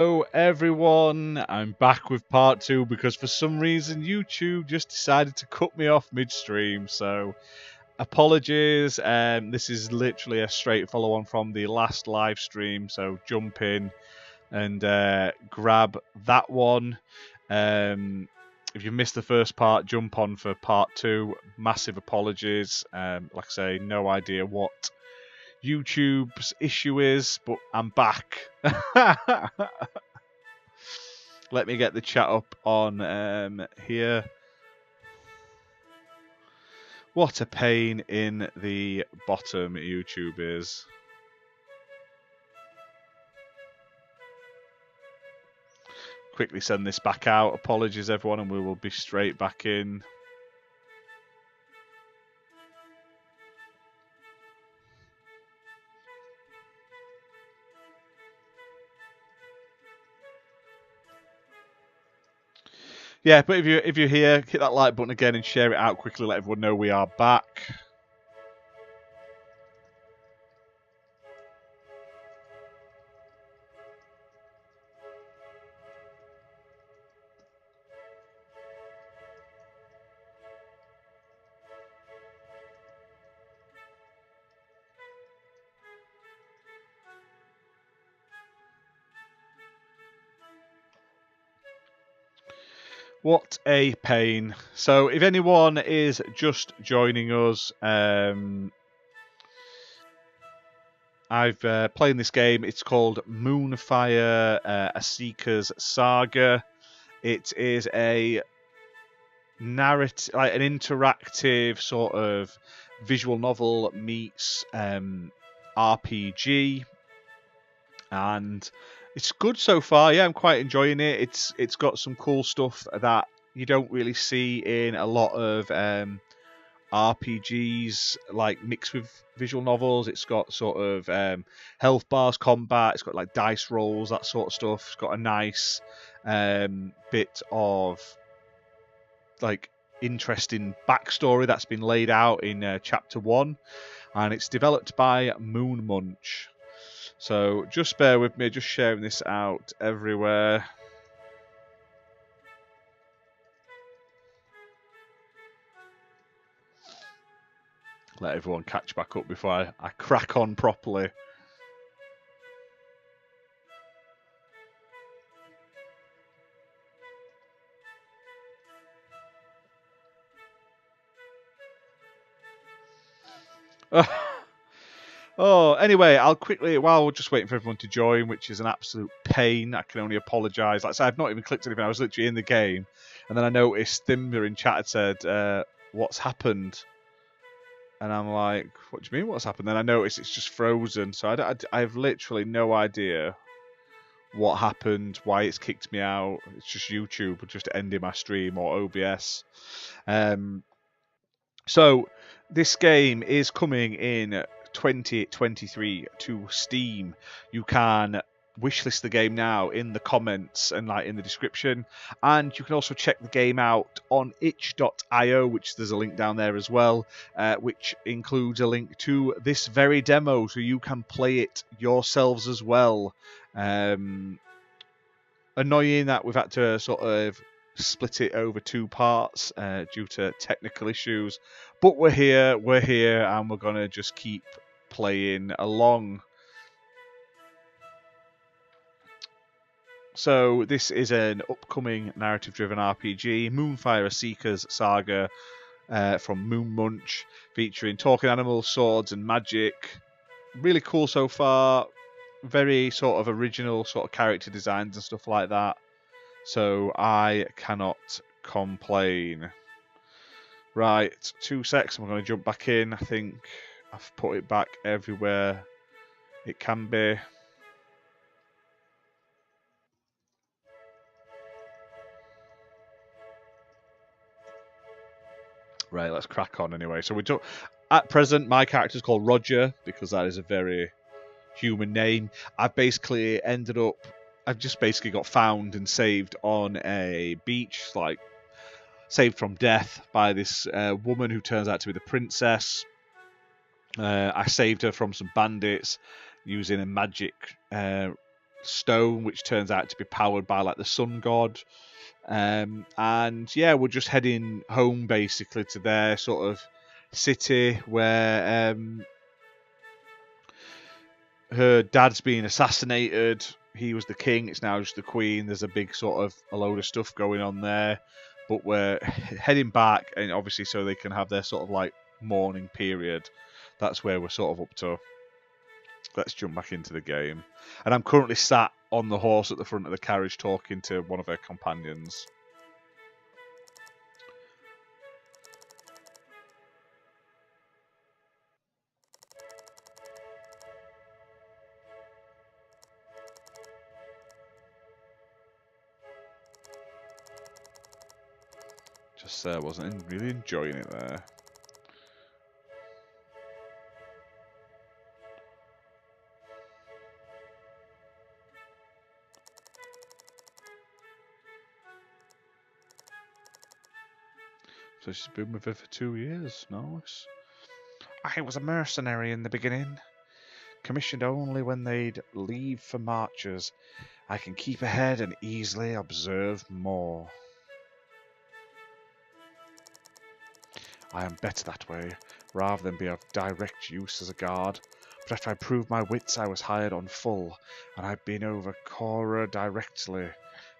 Hello everyone, I'm back with part 2 because for some reason YouTube just decided to cut me off midstream, so apologies. This is literally a straight follow on from the last live stream, so jump in and grab that one. If you missed the first part, jump on for part 2. Massive apologies. Like I say, no idea what YouTube's issue is, but I'm back. Let me get the chat up on here. What a pain in the bottom YouTube is. Quickly send this back out. Apologies everyone, and we will be straight back in. Yeah, but if you're here, hit that like button again and share it out quickly. Let everyone know we are back. What a pain. So if anyone is just joining us, I've playing this game. It's called MoonFire, a Seeker's Saga. It is a narrative, like an interactive sort of visual novel meets RPG, and it's good so far. Yeah, I'm quite enjoying it. It's got some cool stuff that you don't really see in a lot of RPGs, like mixed with visual novels. It's got sort of health bars, combat. It's got like dice rolls, that sort of stuff. It's got a nice bit of like interesting backstory that's been laid out in chapter 1, and it's developed by Moon Munch. So just bear with me, just sharing this out everywhere. Let everyone catch back up before I crack on properly. Oh, anyway, I'll quickly, while we're just waiting for everyone to join, which is an absolute pain, I can only apologise. Like I said, I've not even clicked anything, I was literally in the game, and then I noticed Thimber in chat had said, what's happened? And I'm like, what do you mean what's happened? Then I noticed it's just frozen, so I have literally no idea what happened, why it's kicked me out. It's just YouTube just ending my stream, or OBS. So this game is coming in 2023 to Steam. You can wishlist the game now in the comments and like in the description, and you can also check the game out on itch.io, which there's a link down there as well, which includes a link to this very demo, so you can play it yourselves as well. Annoying that we've had to sort of split it over 2 parts due to technical issues, but we're here, and we're gonna just keep playing along. So this is an upcoming narrative-driven RPG, MoonFire, a Seeker's Saga, from Moon Munch, featuring talking animals, swords, and magic. Really cool so far. Very sort of original sort of character designs and stuff like that. So I cannot complain. Right, 2 secs. I'm going to jump back in. I think I've put it back everywhere it can be. Right, let's crack on anyway. So at present, my character's called Roger because that is a very human name. I've just basically got found and saved on a beach, like saved from death by this woman who turns out to be the princess. I saved her from some bandits using a magic stone, which turns out to be powered by like the sun god. And yeah, we're just heading home basically to their sort of city where her dad's being assassinated. He was the king, it's now just the queen. There's a big sort of a load of stuff going on there, but we're heading back, and obviously so they can have their sort of like mourning period. That's where we're sort of up to. Let's jump back into the game. And I'm currently sat on the horse at the front of the carriage talking to one of her companions. Just wasn't really enjoying it there. So she's been with her for 2 years. Nice. I was a mercenary in the beginning. Commissioned only when they'd leave for marches. I can keep ahead and easily observe more. I am better that way, rather than be of direct use as a guard. But after I proved my wits, I was hired on full, and I've been over Cora directly.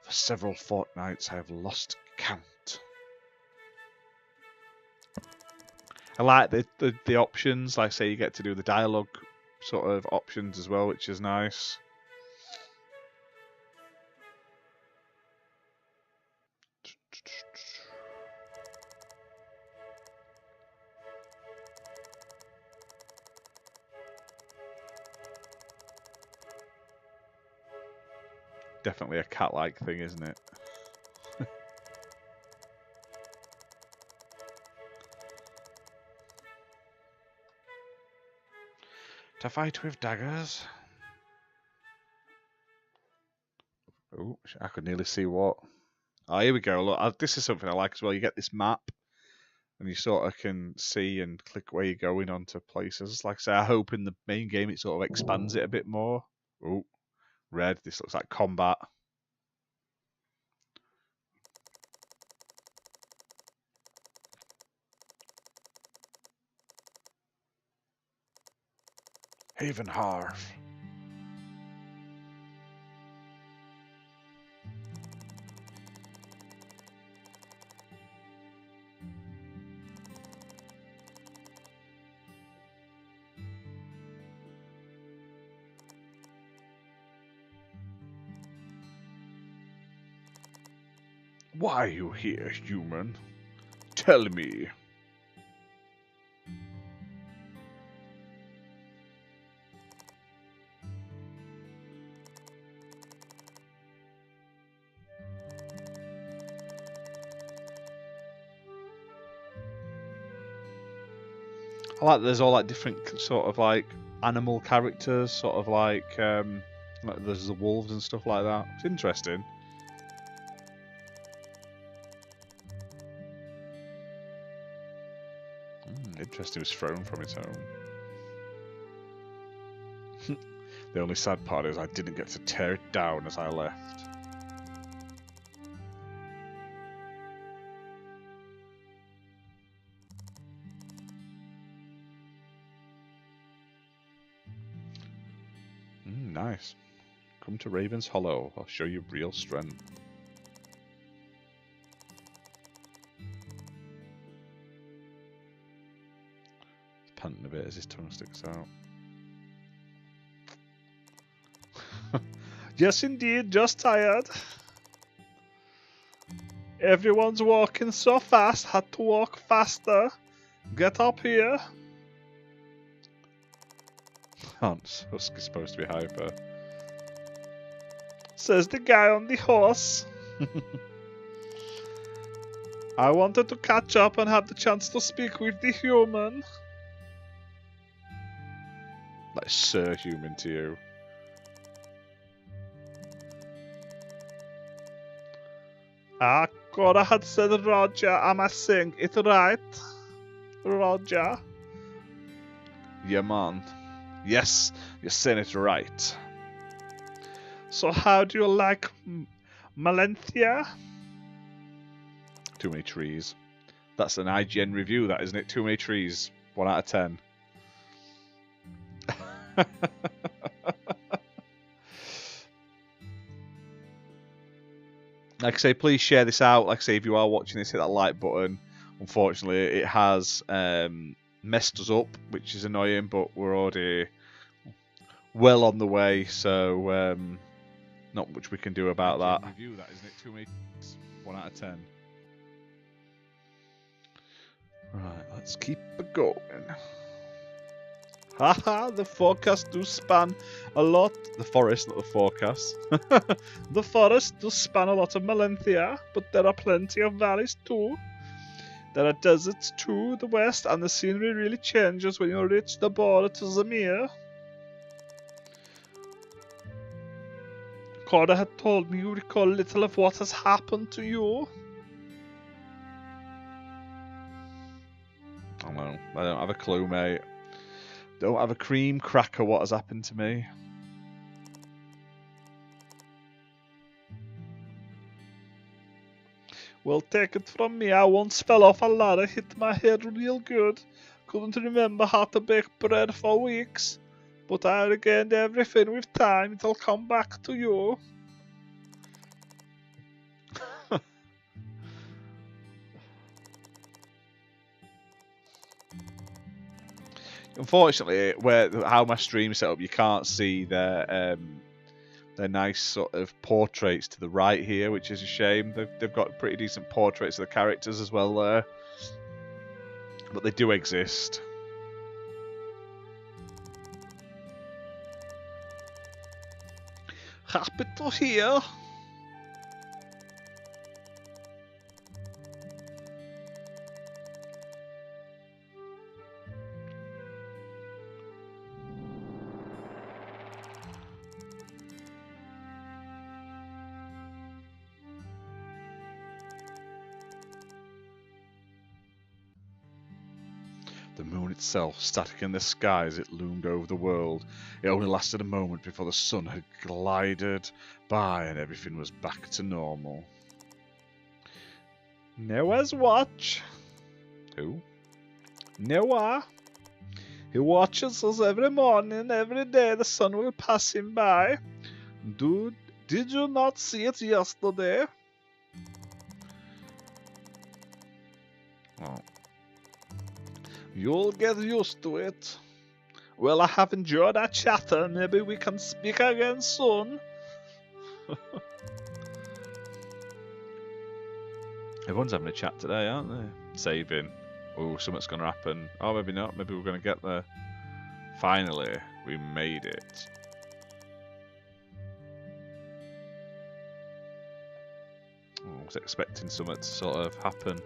For several fortnights I have lost count. I like the options, like say you get to do the dialogue sort of options as well, which is nice. Definitely a cat-like thing, isn't it? To fight with daggers? Oh, I could nearly see what. Oh, here we go. Look, this is something I like as well. You get this map, and you sort of can see and click where you're going onto places. Like I say, I hope in the main game it sort of expands it a bit more. Oh, red. This looks like combat. Havenharf. Why are you here, human? Tell me. I like that there's all like different sort of like animal characters, sort of like there's the wolves and stuff like that. It's interesting. Interesting, it was thrown from its home. The only sad part is I didn't get to tear it down as I left. Nice. Come to Raven's Hollow. I'll show you real strength. He's panting a bit as his tongue sticks out. Yes, indeed. Just tired. Everyone's walking so fast. Had to walk faster. Get up here. Husk is supposed to be hyper. Says the guy on the horse. I wanted to catch up and have the chance to speak with the human. Like Sir Human to you. Cora had said Roger, am I saying it right? Roger. Yeah, man. Yes, you're saying it right. So how do you like Malenthia? Too many trees. That's an IGN review, that, isn't it? Too many trees. 1 out of 10. Like I say, please share this out. Like I say, if you are watching this, hit that like button. Unfortunately, it has messed us up, which is annoying, but we're already well on the way, so not much we can do about that. Review that, isn't it? Too many. 1 out of 10. Right, let's keep it going. Haha, the forecast do span a lot. The forest, not the forecast. The forest does span a lot of Malenthia, but there are plenty of valleys too. There are deserts too, the west, and the scenery really changes when you reach the border to Zamir. Corda had told me you recall little of what has happened to you. I know, I don't have a clue, mate. Don't have a cream cracker what has happened to me. Well, take it from me, I once fell off a ladder, hit my head real good. Couldn't remember how to bake bread for weeks. But I regained everything with time, it'll come back to you. Unfortunately, how my stream set up, you can't see their nice sort of portraits to the right here, which is a shame. They've got pretty decent portraits of the characters as well there, but they do exist. Happy to hear. The moon itself, static in the sky as it loomed over the world. It only lasted a moment before the sun had glided by and everything was back to normal. Noah's watch. Who? Noah. He watches us every morning, every day the sun will pass him by. Did you not see it yesterday? Oh. You'll get used to it. Well, I have enjoyed our chatter. Maybe we can speak again soon. Everyone's having a chat today, aren't they? Saving. Oh, something's going to happen. Oh, maybe not. Maybe we're going to get there. Finally, we made it. I was expecting something to sort of happen.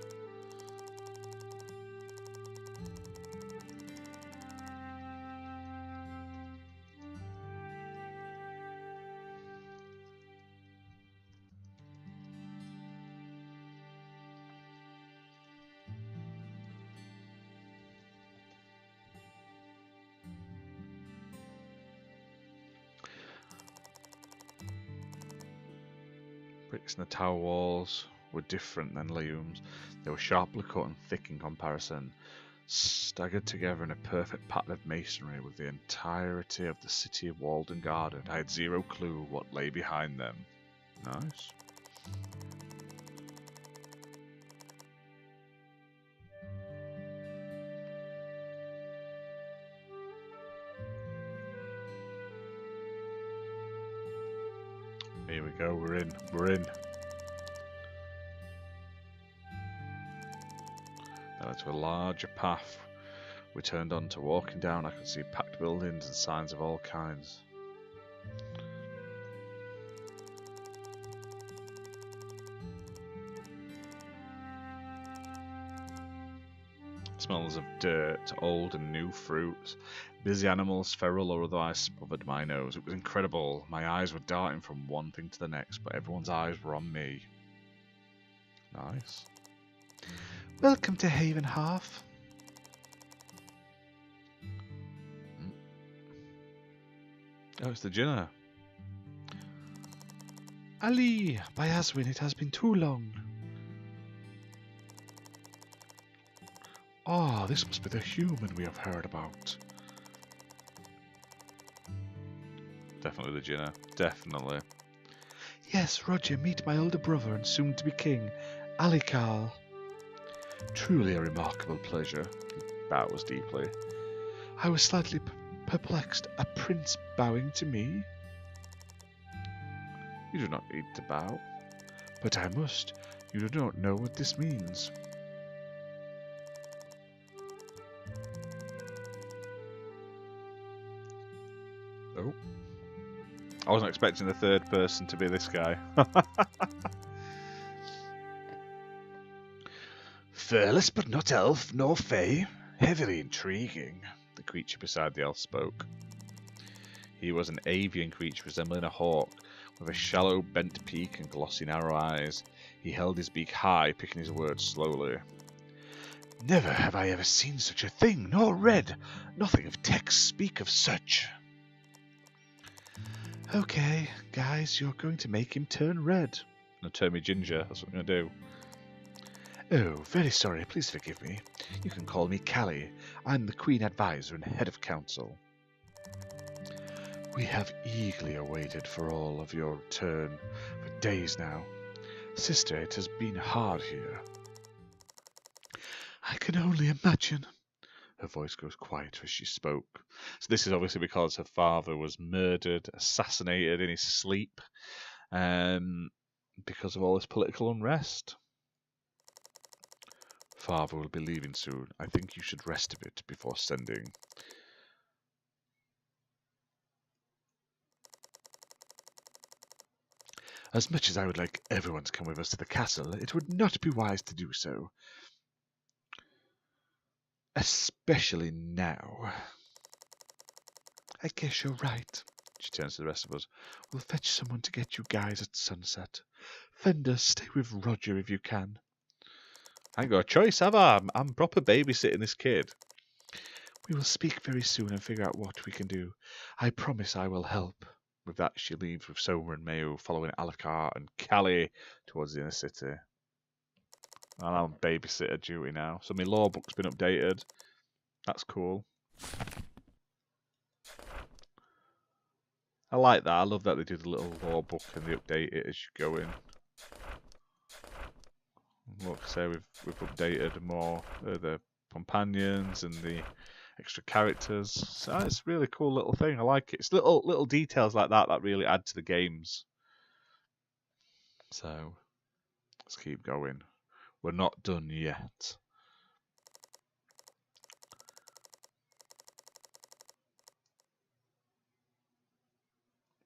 Bricks in the tower walls were different than Lium's. They were sharply cut and thick in comparison, staggered together in a perfect pattern of masonry with the entirety of the city walled and guarded. I had zero clue what lay behind them. Nice. Here we go, we're in. Now to a larger path we turned on to. Walking down I could see packed buildings and signs of all kinds. Smells of dirt, old and new fruits. Busy animals, feral or otherwise, bothered my nose. It was incredible. My eyes were darting from one thing to the next, but everyone's eyes were on me. Nice. Welcome to Haven Half. Oh, it's the Jinner. Ali, by Aswin, it has been too long. Ah, this must be the human we have heard about. Definitely the Jinner. Definitely. Yes, Roger, meet my older brother and soon-to-be king, Ali Carl. Truly a remarkable pleasure. He bows deeply. I was slightly perplexed. A prince bowing to me? You do not need to bow. But I must. You do not know what this means. Oh. I wasn't expecting the third person to be this guy. Furless but not elf, nor fey. Heavily intriguing, the creature beside the elf spoke. He was an avian creature resembling a hawk, with a shallow bent peak and glossy narrow eyes. He held his beak high, picking his words slowly. Never have I ever seen such a thing, nor read. Nothing of text speak of such. Okay, guys, you're going to make him turn red. No, turn me ginger, that's what I'm going to do. Oh, very sorry, please forgive me. You can call me Callie. I'm the Queen Advisor and Head of Council. We have eagerly awaited for all of your return for days now. Sister, it has been hard here. I can only imagine. Her voice goes quiet as she spoke. So this is obviously because her father was murdered, assassinated in his sleep, because of all this political unrest. Father will be leaving soon. I think you should rest a bit before sending. As much as I would like everyone to come with us to the castle, it would not be wise to do so. Especially now. I guess you're right. She turns to the rest of us. We'll fetch someone to get you guys at sunset. Fender, stay with Roger if you can. I ain't got a choice, have I? I'm proper babysitting this kid. We will speak very soon and figure out what we can do. I promise I will help. With that, she leaves with Soma and Mayo, following Alucard and Callie towards the inner city. And I'm on babysitter duty now. So my law book's been updated. That's cool. I like that. I love that they do the little law book and they update it as you go in. Look, say we've updated more the companions and the extra characters. So it's a really cool little thing. I like it. It's little details like that that really add to the games. So let's keep going. We're not done yet.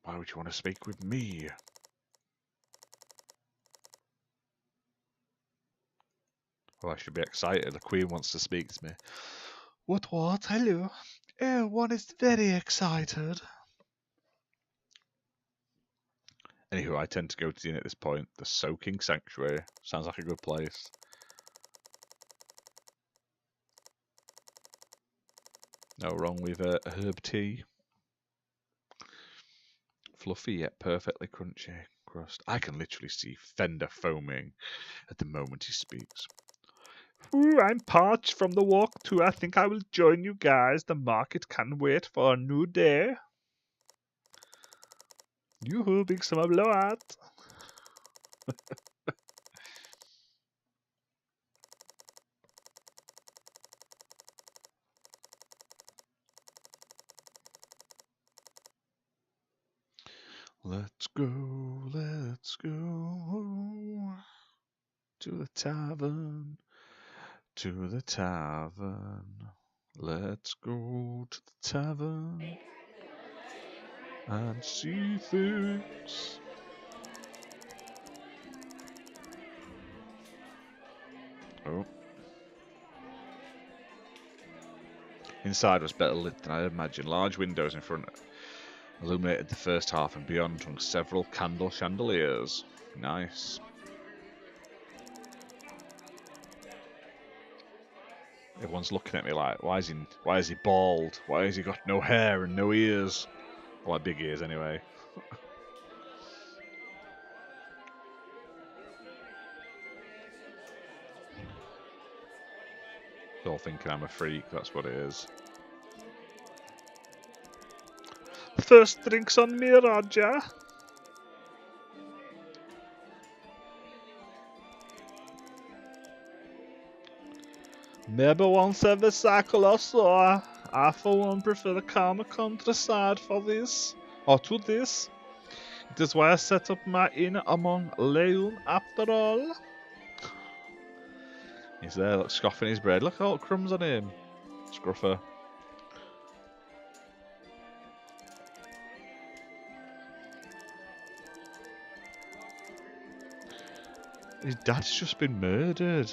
Why would you want to speak with me? Oh, I should be excited. The Queen wants to speak to me. What? Hello. Oh, one is very excited. Anywho, I tend to go to the inn at this point. The Soaking Sanctuary. Sounds like a good place. No wrong with a herb tea. Fluffy yet perfectly crunchy crust. I can literally see Fender foaming at the moment he speaks. Ooh, I'm parched from the walk too. I think I will join you guys. The market can't wait for a new day. Yoo-hoo, big summer blowout. Let's go to the tavern, to the tavern. Let's go to the tavern and see things. Oh. Inside was better lit than I imagined. Large windows in front illuminated the first half, and beyond hung several candle chandeliers. Nice. Everyone's looking at me like, why is he bald? Why has he got no hair and no ears? Well, like big ears anyway. They're all thinking I'm a freak, that's what it is. First drinks on me, Roger. Maybe once every cycle or so. I for one prefer the calmer countryside for this, or to this. It is why I set up my inn among Leon after all. He's there, look, scoffing his bread. Look all the crumbs on him. Scruffer. His dad's just been murdered.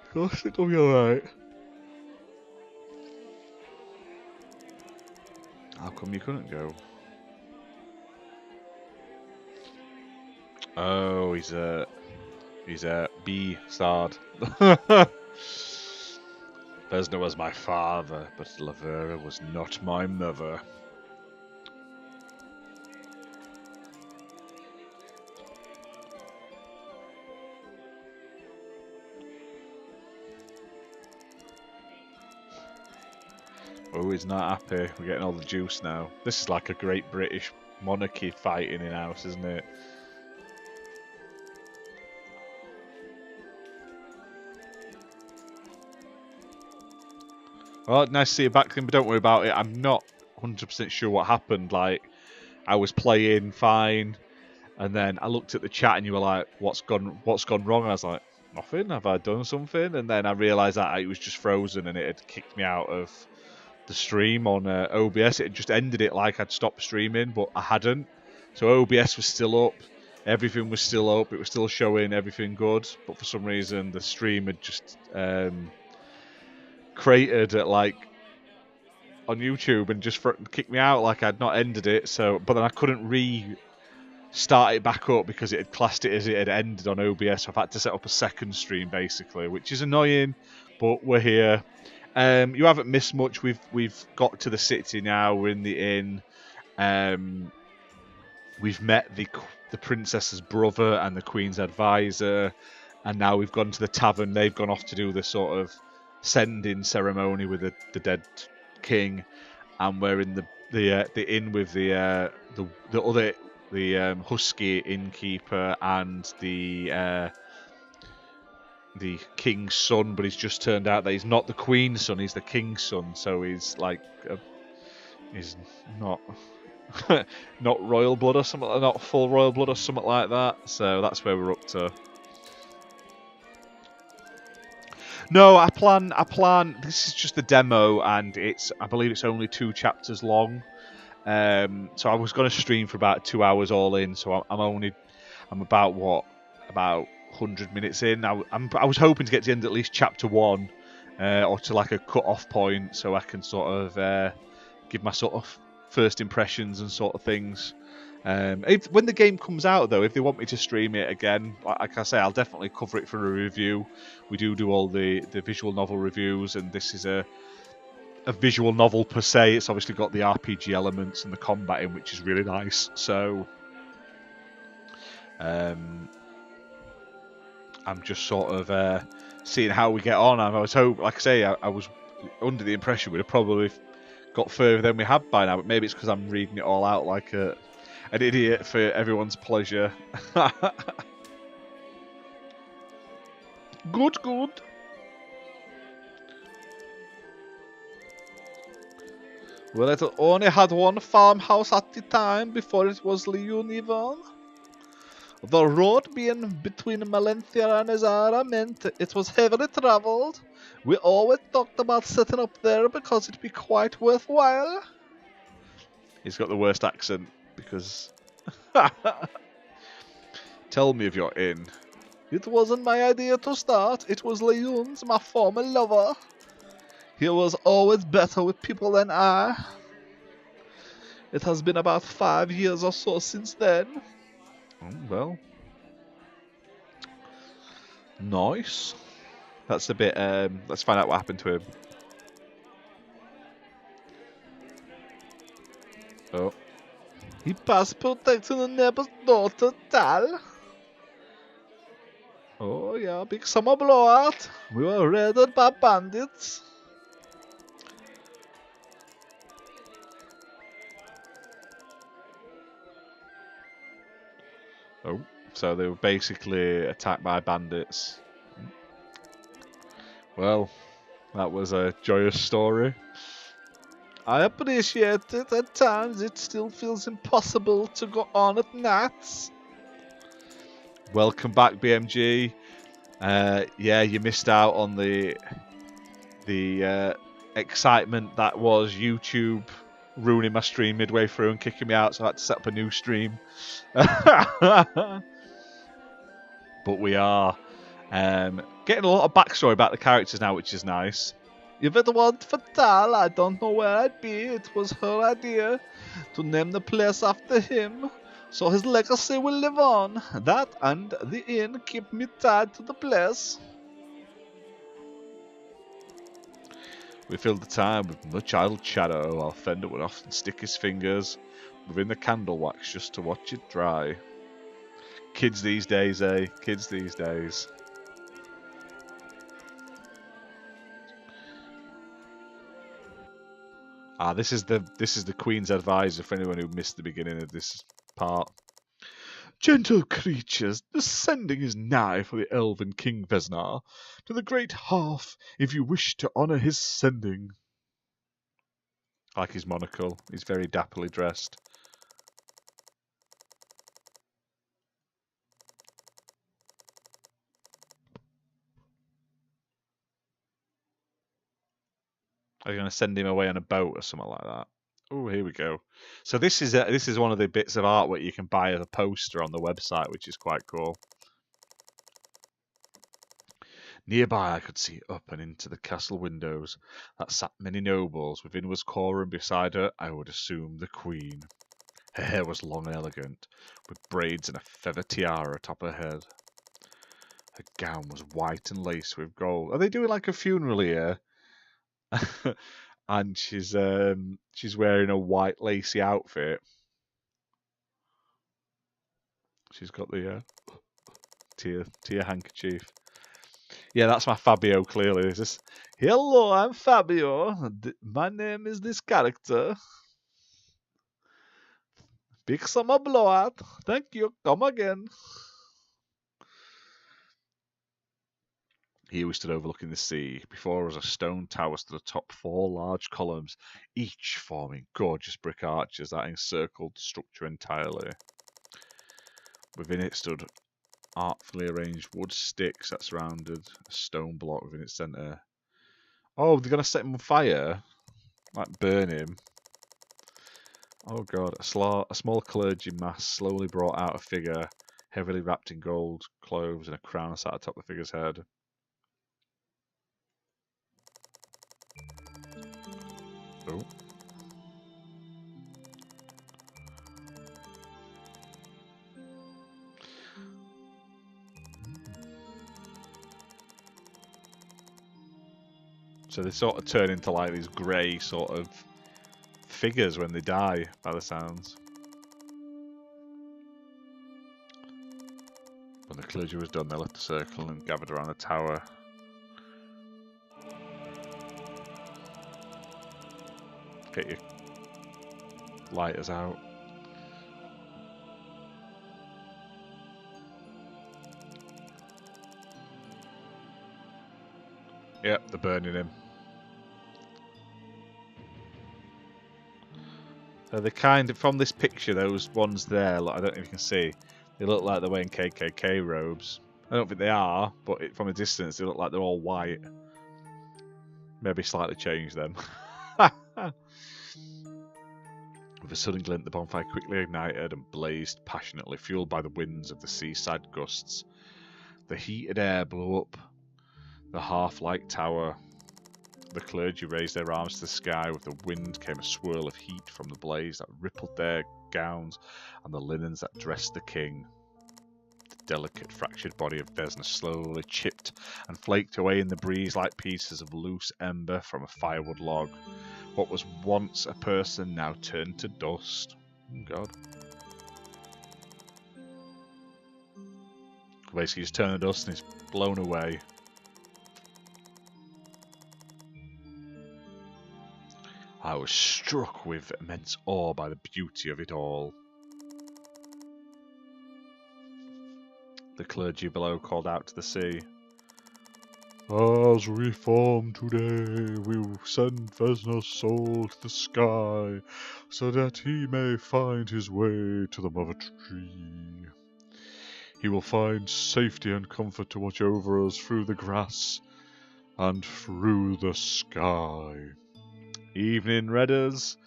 Of course it'll be alright. How come you couldn't go? Oh, he's a B-starred. Vesna was my father, but Lavera was not my mother. Oh, he's not happy. We're getting all the juice now. This is like a great British monarchy fighting in house, isn't it? Well, nice to see you back then, but don't worry about it. I'm not 100% sure what happened. Like, I was playing fine, and then I looked at the chat, and you were like, "What's gone wrong?" And I was like, "Nothing. Have I done something?" And then I realised that it was just frozen, and it had kicked me out of the stream on OBS. It had just ended it like I'd stopped streaming, but I hadn't. So OBS was still up. Everything was still up. It was still showing everything good, but for some reason the stream had just cratered at like on YouTube and just kicked me out like I'd not ended it. So, but then I couldn't restart it back up because it had classed it as it had ended on OBS. So I've had to set up a second stream basically, which is annoying, but we're here. You haven't missed much. We've got to the city now. We're in the inn. We've met the princess's brother and the queen's advisor, and now we've gone to the tavern. They've gone off to do the sort of sending ceremony with the dead king, and we're in the inn with the husky innkeeper and the king's son, but he's just turned out that he's not the queen's son, he's the king's son, so he's like he's not not royal blood or something, not full royal blood or something like that. So that's where we're up to. No, I plan. This is just the demo, and I believe it's only 2 chapters long. So I was going to stream for about 2 hours all in. So I'm about 100 minutes in. I was hoping to get to the end at least chapter 1, or to like a cut-off point, so I can sort of give my sort of first impressions and sort of things. When the game comes out, though, if they want me to stream it again, like I say, I'll definitely cover it for a review. We do all the visual novel reviews, and this is a visual novel per se. It's obviously got the RPG elements and the combat in, which is really nice. So I'm just sort of seeing how we get on. I was like I say, I was under the impression we'd have probably got further than we have by now, but maybe it's because I'm reading it all out like an idiot for everyone's pleasure. Good. Well, it only had one farmhouse at the time before it was Leonivan. The road being between Malenthia and Azara meant it was heavily travelled. We always talked about setting up there because it'd be quite worthwhile. He's got the worst accent because... Tell me if you're in. It wasn't my idea to start. It was Leon's, my former lover. He was always better with people than I. It has been about 5 years or so since then. Oh, well. Nice. That's a bit, let's find out what happened to him. Oh. He passed protecting the neighbor's daughter, Tal. Oh yeah, big summer blowout. We were raided by bandits. Oh, so they were basically attacked by bandits. Well, that was a joyous story. I appreciate it. At times it still feels impossible to go on at nights. Welcome back, BMG. Yeah, you missed out on the excitement that was YouTube ruining my stream midway through and kicking me out, so I had to set up a new stream. But we are getting a lot of backstory about the characters now, which is nice. If it weren't for Tal, I don't know where I'd be. It was her idea to name the place after him, so his legacy will live on. That and the inn keep me tied to the place. We filled the time with much idle chatter, while Fender would often stick his fingers within the candle wax just to watch it dry. Kids these days, eh? Kids these days. Ah, this is the Queen's advisor for anyone who missed the beginning of this part. Gentle creatures, the sending is nigh for the elven King Vesnar. To the great hearth, if you wish to honour his sending. I like his monocle. He's very dapperly dressed. Are you going to send him away on a boat or something like that? Oh, here we go. So this is one of the bits of artwork you can buy as a poster on the website, which is quite cool. Nearby I could see up and into the castle windows that sat many nobles. Within was Cora, and beside her I would assume the Queen. Her hair was long and elegant, with braids and a feather tiara atop her head. Her gown was white and laced with gold. Are they doing like a funeral here? And she's wearing a white lacy outfit. She's got the tear handkerchief. Yeah, that's my Fabio, clearly. Is this? Hello, I'm Fabio. My name is this character. Big summer blowout. Thank you. Come again. Here we stood overlooking the sea. Before us a stone tower stood atop 4 large columns, each forming gorgeous brick arches that encircled the structure entirely. Within it stood artfully arranged wood sticks that surrounded a stone block within its centre. Oh, they're going to set him on fire? Like burn him? Oh god, a small clergy mass slowly brought out a figure, heavily wrapped in gold clothes, and a crown sat atop the figure's head. Oh. So they sort of turn into like these grey sort of figures when they die, by the sounds. When the clergy was done, they left the circle and gathered around the tower. Get your lighters out. Yep, they're burning him. So they kind of, from this picture, those ones there, look, I don't know if you can see, they look like they're wearing KKK robes. I don't think they are, but from a distance they look like they're all white. Maybe slightly change them. With a sudden glint, the bonfire quickly ignited and blazed passionately, fueled by the winds of the seaside gusts. The heated air blew up the half-like tower. The clergy raised their arms to the sky. With the wind came a swirl of heat from the blaze that rippled their gowns and the linens that dressed the king. The delicate, fractured body of Vesna slowly chipped and flaked away in the breeze like pieces of loose ember from a firewood log. What was once a person now turned to dust. Oh God. Basically, just turn the dust and it's blown away. I was struck with immense awe by the beauty of it all. The clergy below called out to the sea. As we form today, we will send Vesna's soul to the sky, so that he may find his way to the mother tree. He will find safety and comfort to watch over us through the grass and through the sky. Evening, Redders.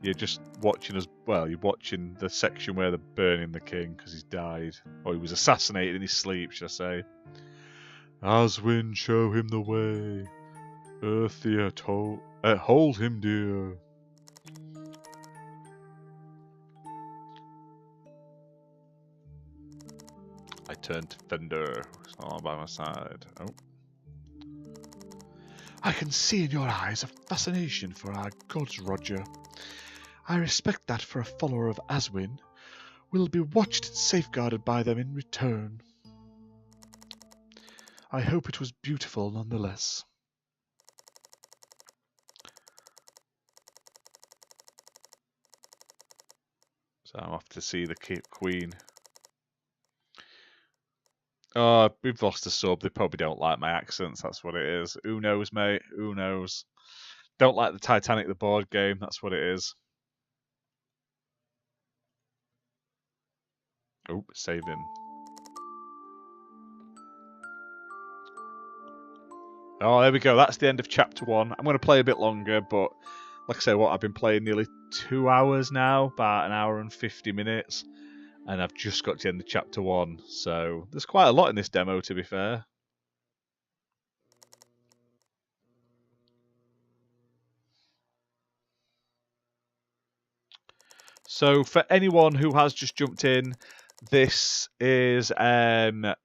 You're just watching us. Well, you're watching the section where they're burning the king because he's died, or he was assassinated in his sleep, should I say? Aswin, show him the way. Earthia, hold him dear. I turned to Fender, who's not by my side. Oh. I can see in your eyes a fascination for our gods, Roger. I respect that for a follower of Aswin. We'll be watched and safeguarded by them in return. I hope it was beautiful nonetheless. So I'm off to see the Queen. Oh, we've lost a sub. They probably don't like my accents. That's what it is. Who knows, mate? Who knows? Don't like the Titanic, the board game. That's what it is. Oh, saving. Oh, there we go. That's the end of chapter 1. I'm going to play a bit longer, but like I say, I've been playing nearly 2 hours now, about an hour and 50 minutes. And I've just got to the end of chapter 1, so there's quite a lot in this demo, to be fair. So for anyone who has just jumped in, this is MoonFire,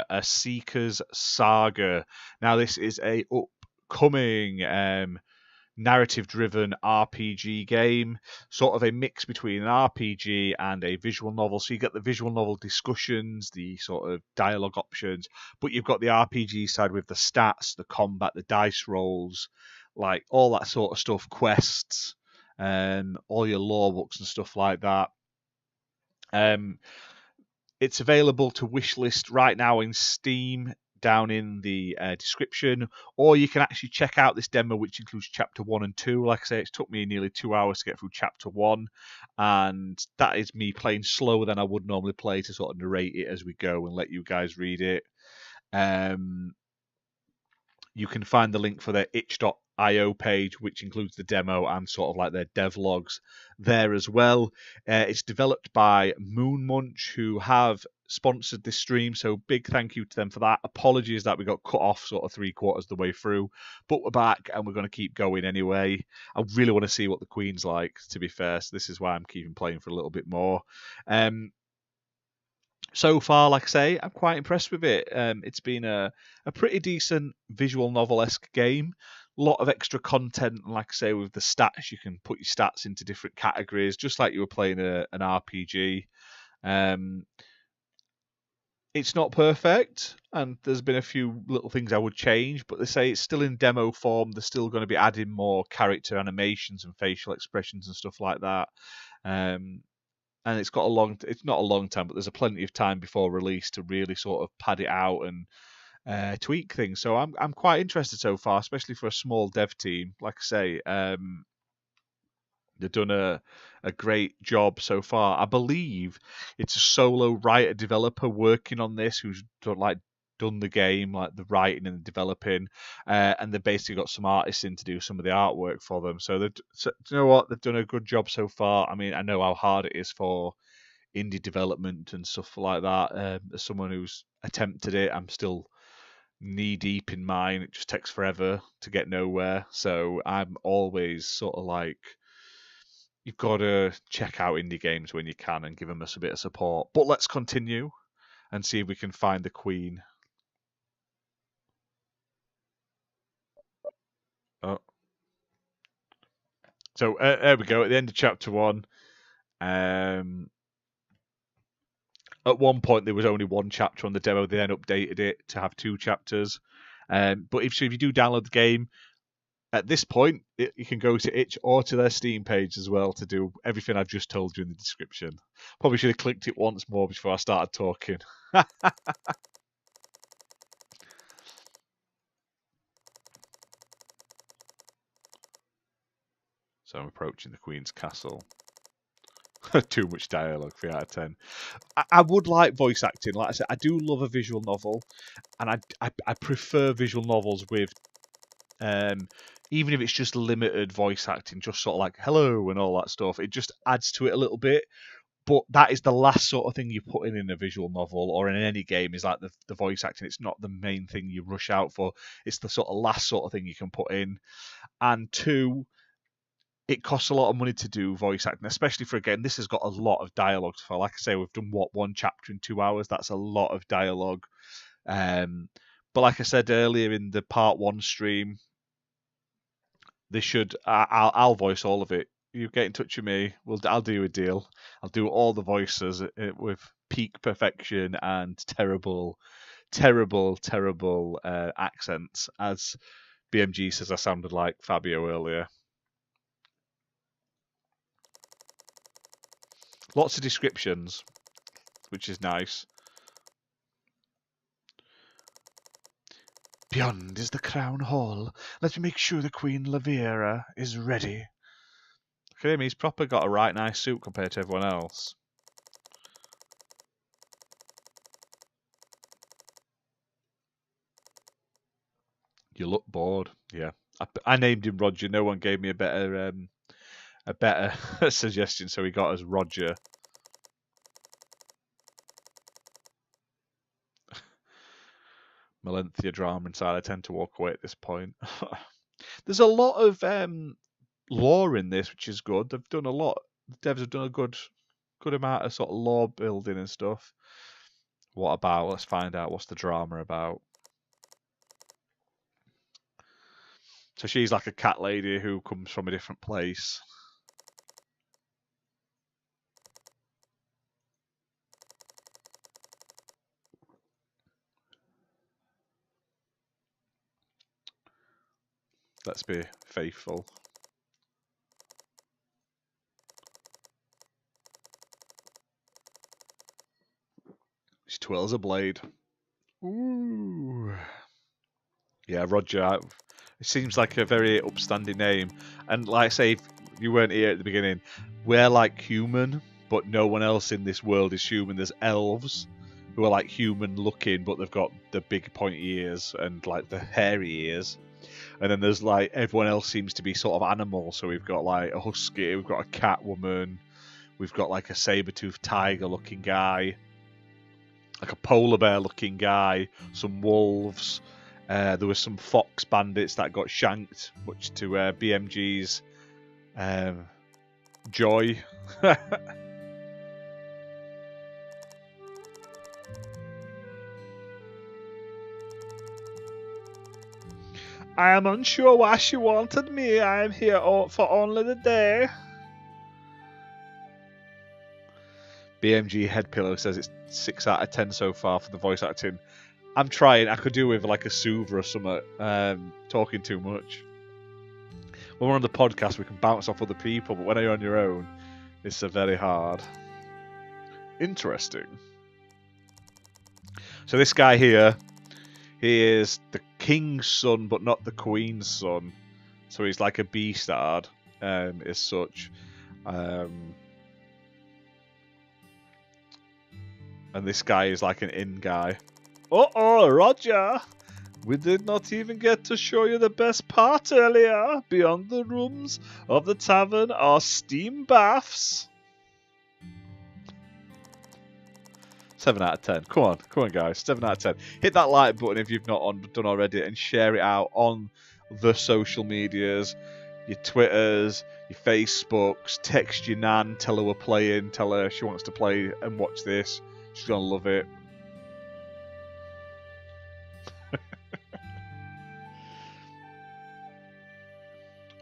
a Seeker's Saga. Now this is a upcoming narrative-driven RPG game, sort of a mix between an RPG and a visual novel. So you get the visual novel discussions, the sort of dialogue options, but you've got the RPG side with the stats, the combat, the dice rolls, like all that sort of stuff, quests, all your lore books and stuff like that. It's available to Wishlist right now in Steam, down in the description, or you can actually check out this demo, which includes chapter 1 and 2. Like I say, it took me nearly 2 hours to get through chapter 1, and that is me playing slower than I would normally play to sort of narrate it as we go and let you guys read it. You can find the link for their itch.io page, which includes the demo and sort of like their devlogs there as well. It's developed by Moon Munch, who have sponsored this stream, so big thank you to them for that. Apologies that we got cut off sort of 3/4 of the way through, but we're back and we're going to keep going anyway. I really want to see what the Queen's like, to be fair, so this is why I'm keeping playing for a little bit more. So far, like I say, I'm quite impressed with it. It's been a pretty decent visual novel-esque game. A lot of extra content, like I say, with the stats. You can put your stats into different categories, just like you were playing an RPG. It's not perfect, and there's been a few little things I would change, but they say it's still in demo form. They're still going to be adding more character animations and facial expressions and stuff like that. And it's got it's not a long time, but there's a plenty of time before release to really sort of pad it out and tweak things. So I'm quite interested so far, especially for a small dev team. Like I say, they've done a great job so far. I believe it's a solo writer developer working on this who's done the game, like the writing and the developing, and they've basically got some artists in to do some of the artwork for them. So you know what? They've done a good job so far. I mean, I know how hard it is for indie development and stuff like that. As someone who's attempted it, I'm still knee deep in mine. It just takes forever to get nowhere. So I'm always sort of like, you've got to check out indie games when you can and give them us a bit of support. But let's continue and see if we can find the Queen. Oh. So there we go, at the end of chapter 1. At one point, there was only one chapter on the demo. They then updated it to have 2 chapters. But if you do download the game, at this point, you can go to itch or to their Steam page as well to do everything I've just told you in the description. Probably should have clicked it once more before I started talking. So I'm approaching the Queen's Castle. Too much dialogue, 3 out of 10. I would like voice acting. Like I said, I do love a visual novel, and I prefer visual novels with, even if it's just limited voice acting, just sort of like hello and all that stuff. It just adds to it a little bit. But that is the last sort of thing you put in a visual novel or in any game, is like the voice acting. It's not the main thing you rush out for. It's the sort of last sort of thing you can put in. And 2, it costs a lot of money to do voice acting, especially for a game. This has got a lot of dialogue. For, like I say, we've done one chapter in 2 hours. That's a lot of dialogue. But like I said earlier in the part 1 stream, they should. I'll voice all of it. You get in touch with me. I'll do a deal. I'll do all the voices with peak perfection and terrible accents. As BMG says, I sounded like Fabio earlier. Lots of descriptions, which is nice. Beyond is the Crown Hall. Let me make sure the Queen Lavera is ready. Look at him, he's proper got a right nice suit compared to everyone else. You look bored. Yeah. I named him Roger. No one gave me a better suggestion, so he got us Roger. Melenthia drama inside. I tend to walk away at this point. There's a lot of lore in this, which is good. They've done a lot. The devs have done a good amount of sort of lore building and stuff. What about? Let's find out. What's the drama about? So she's like a cat lady who comes from a different place. Let's be faithful. She twirls a blade. Ooh. Yeah, Roger. It seems like a very upstanding name. And like I say, if you weren't here at the beginning, we're like human, but no one else in this world is human. There's elves who are like human looking, but they've got the big pointy ears and like the hairy ears. And then there's like everyone else seems to be sort of animal. So we've got like a husky, we've got a cat woman, we've got like a saber-toothed tiger looking guy, like a polar bear looking guy, some wolves. There was some fox bandits that got shanked, much to BMG's joy. I am unsure why she wanted me. I am here for only the day. BMG Headpillow says it's 6 out of 10 so far for the voice acting. I'm trying. I could do with like a soother or something. Talking too much. When we're on the podcast, we can bounce off other people, but when you're on your own, it's very hard. Interesting. So this guy here, he is the king's son, but not the queen's son. So he's like a beastard, as such. And this guy is like an inn guy. Uh-oh, Roger! We did not even get to show you the best part earlier. Beyond the rooms of the tavern are steam baths. 7 out of 10. Come on, guys. 7 out of 10. Hit that like button if you've not done already, and share it out on the social medias, your Twitters, your Facebooks. Text your nan, tell her we're playing, tell her she wants to play and watch this. She's gonna love it.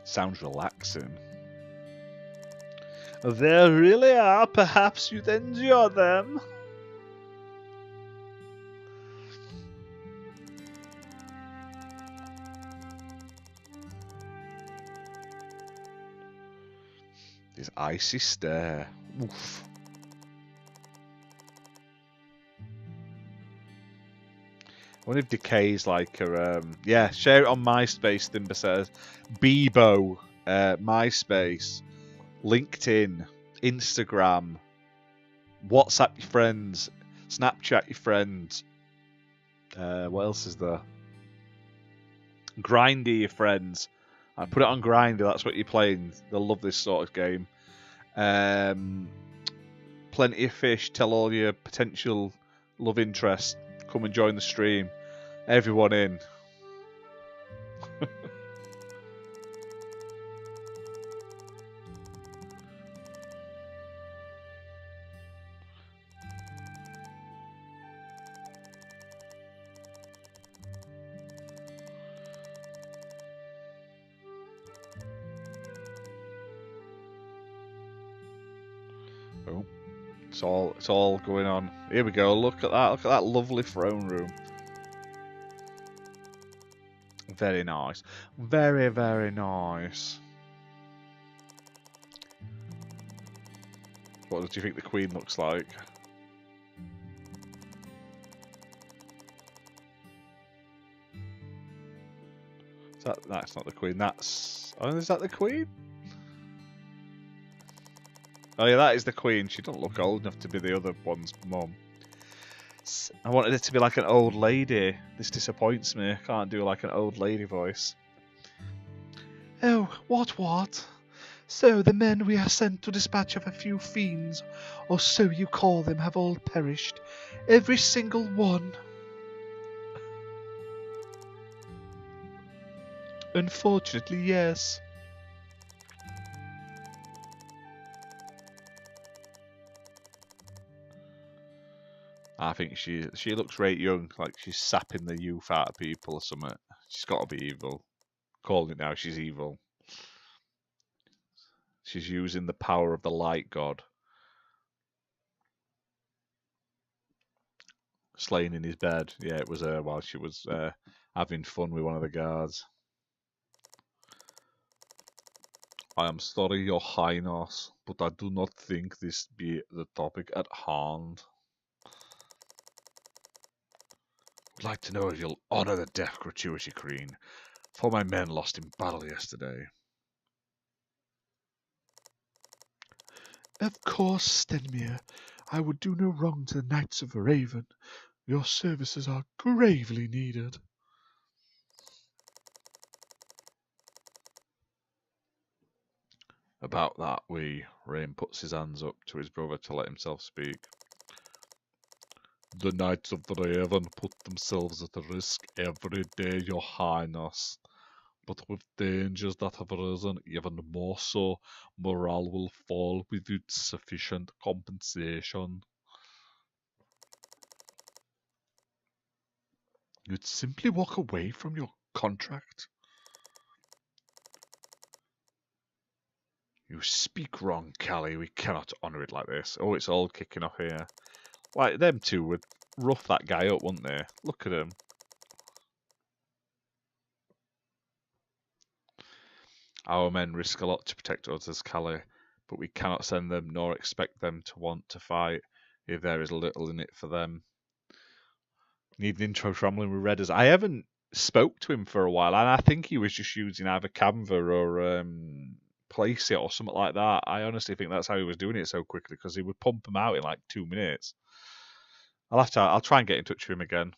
Sounds relaxing. There really are. Perhaps you'd enjoy them. His icy stare. Oof. I wonder if Decay's like a yeah, share it on MySpace, Thimber says. Bebo, MySpace, LinkedIn, Instagram, WhatsApp your friends, Snapchat your friends. What else is there? Grindy your friends. I put it on Grindr, that's what you're playing. They'll love this sort of game. Plenty of fish, tell all your potential love interest, come and join the stream. Everyone in. Oh, it's all going on. Here we go. Look at that. Look at that lovely throne room. Very nice. Very, very nice. What do you think the Queen looks like? That's not the Queen. That's... Oh, is that the Queen? Oh yeah, that is the Queen. She doesn't look old enough to be the other one's mum. I wanted it to be like an old lady. This disappoints me. I can't do like an old lady voice. Oh, what? So the men we are sent to dispatch of a few fiends, or so you call them, have all perished. Every single one. Unfortunately, yes. I think she looks right young, like she's sapping the youth out of people or something. She's got to be evil. Calling it now, she's evil. She's using the power of the light god. Slain in his bed. Yeah, it was her while she was having fun with one of the guards. I am sorry, Your Highness, but I do not think this be the topic at hand. Would like to know if you'll honour the death gratuity, Queen, for my men lost in battle yesterday. Of course, Stenmere. I would do no wrong to the Knights of the Raven. Your services are gravely needed. About that, Rain puts his hands up to his brother to let himself speak. The Knights of the Raven put themselves at risk every day, Your Highness. But with dangers that have arisen, even more so, morale will fall without sufficient compensation. You'd simply walk away from your contract? You speak wrong, Callie. We cannot honour it like this. Oh, it's all kicking off here. Like, them two would rough that guy up, wouldn't they? Look at him. Our men risk a lot to protect us as Callie, but we cannot send them nor expect them to want to fight if there is little in it for them. Need an intro rambling with Redders. I haven't spoke to him for a while, and I think he was just using either Canva or Placeit or something like that. I honestly think that's how he was doing it so quickly, because he would pump them out in like 2 minutes. I'll try and get in touch with him again.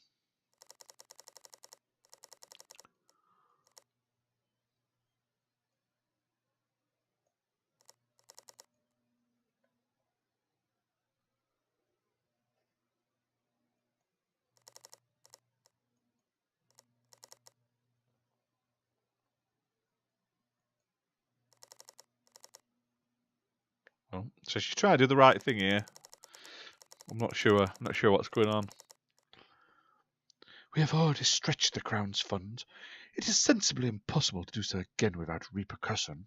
Oh, so she's trying to do the right thing here. I'm not sure. I'm not sure what's going on. We have already stretched the Crown's funds. It is sensibly impossible to do so again without repercussion.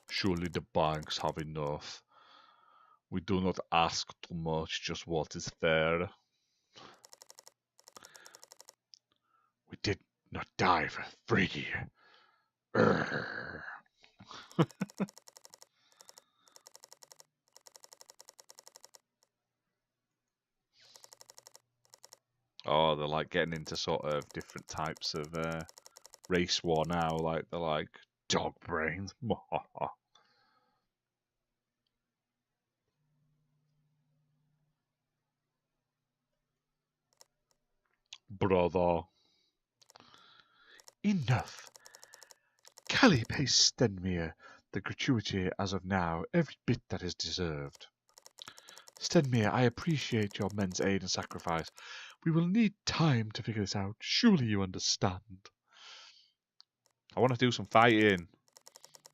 Surely the banks have enough. We do not ask too much, just what is fair. We did not die for free. Oh, they're like getting into sort of different types of race war now. Like they're like dog brains. Brother. Enough. Callie pays Stenmere the gratuity as of now, every bit that is deserved. Stenmere, I appreciate your men's aid and sacrifice. We will need time to figure this out. Surely you understand. I want to do some fighting.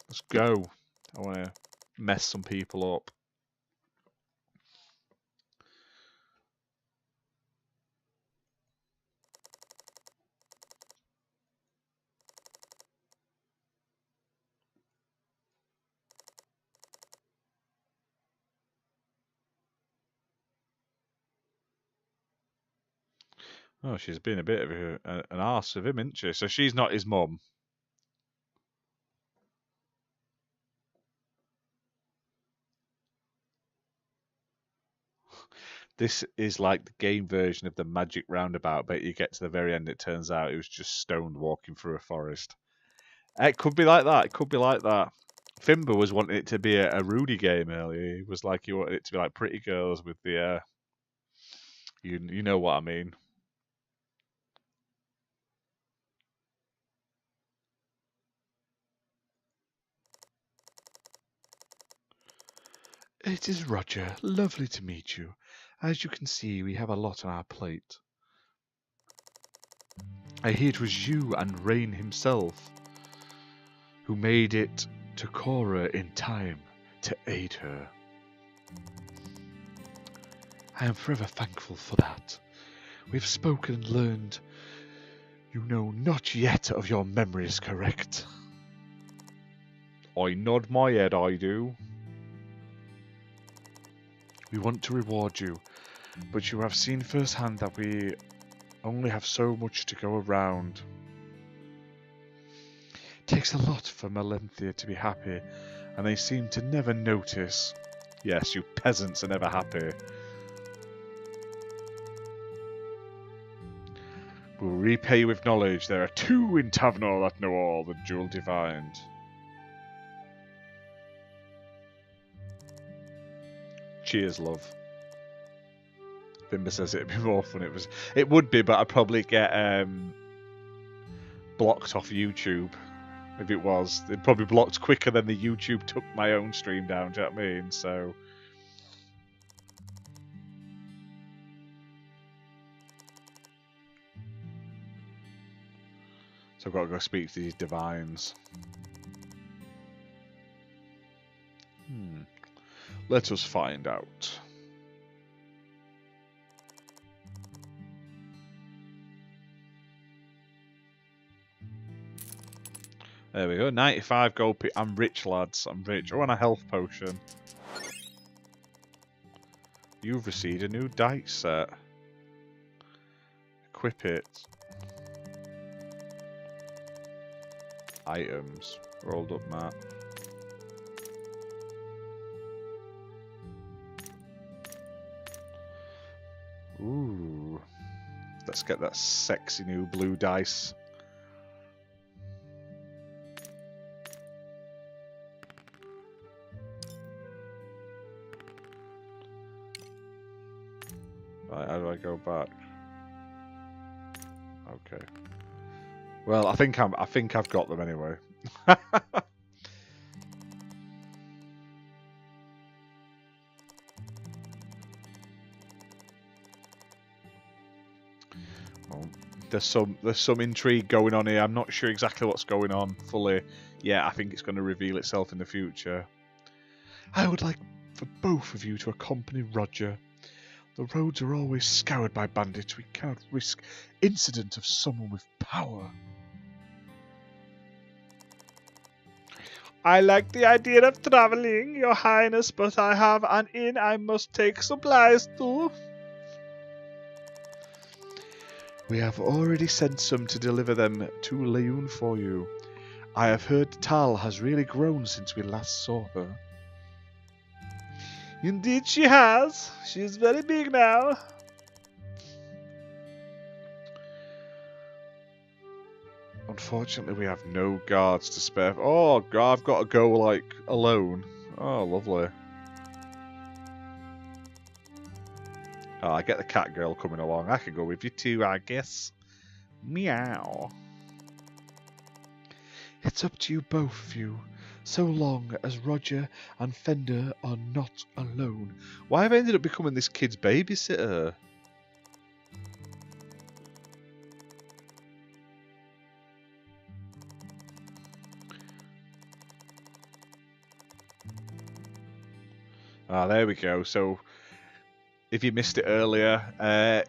Let's go. I want to mess some people up. Oh, she's been a bit of an arse of him, isn't she? So she's not his mum. This is like the game version of the magic roundabout, but you get to the very end, it turns out it was just stoned walking through a forest. It could be like that. It could be like that. Fimber was wanting it to be a Rudy game earlier. He was like, he wanted it to be like Pretty Girls with the, you know what I mean. It is Roger. Lovely to meet you. As you can see, we have a lot on our plate. I hear it was you and Rain himself who made it to Cora in time to aid her. I am forever thankful for that. We have spoken and learned you know not yet of your memory is correct. I nod my head, I do. We want to reward you, but you have seen firsthand that we only have so much to go around. It takes a lot for Melenthia to be happy, and they seem to never notice. Yes, you peasants are never happy. We'll repay you with knowledge. There are 2 in Tavnor that know all the jewel divined. Cheers, love. Bimber says it'd be more fun. It would be, but I'd probably get blocked off YouTube if it was. It'd probably blocked quicker than the YouTube took my own stream down. Do you know what I mean? So I've got to go speak to these divines. Let us find out. There we go. 95 gold. I'm rich, lads. I'm rich. I want a health potion. You've received a new dice set. Equip it. Items. Rolled up map. Ooh. Let's get that sexy new blue dice. Right, how do I go back? Okay. Well, I think I've got them anyway. There's some intrigue going on here. I'm not sure exactly what's going on fully. Yeah, I think it's going to reveal itself in the future. I would like for both of you to accompany Roger. The roads are always scoured by bandits. We cannot risk incident of someone with power. I like the idea of traveling, Your Highness, but I have an inn I must take supplies to. We have already sent some to deliver them to Leon for you. I have heard Tal has really grown since we last saw her. Indeed she has. She is very big now. Unfortunately, we have no guards to spare. Oh, God, I've got to go, like, alone. Oh, lovely. Oh, I get the cat girl coming along. I can go with you too, I guess. Meow. It's up to you both of you, so long as Roger and Fender are not alone. Why have I ended up becoming this kid's babysitter? Ah, there we go. So, if you missed it earlier,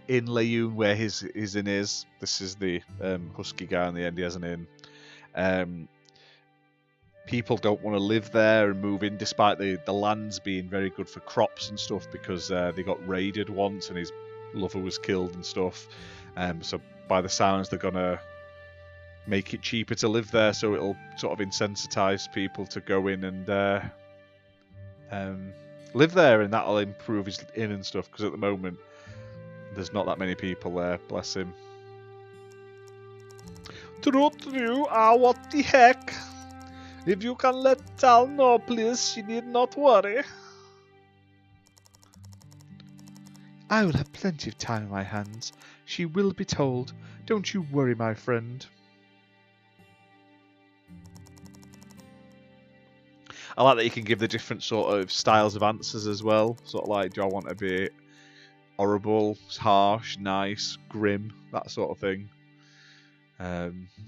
in Layun, where his inn is, this is the husky guy on the end. He has an inn. People don't want to live there and move in, despite the lands being very good for crops and stuff, because they got raided once and his lover was killed and stuff. So by the sounds, they're gonna make it cheaper to live there, so it'll sort of insensitize people to go in and live there, and that'll improve his inn and stuff, because at the moment there's not that many people there. Bless him. True, what the heck? If you can let Tal know, please, she need not worry. I will have plenty of time in my hands. She will be told. Don't you worry, my friend. I like that you can give the different sort of styles of answers as well. Sort of like, do I want to be horrible, harsh, nice, grim, that sort of thing.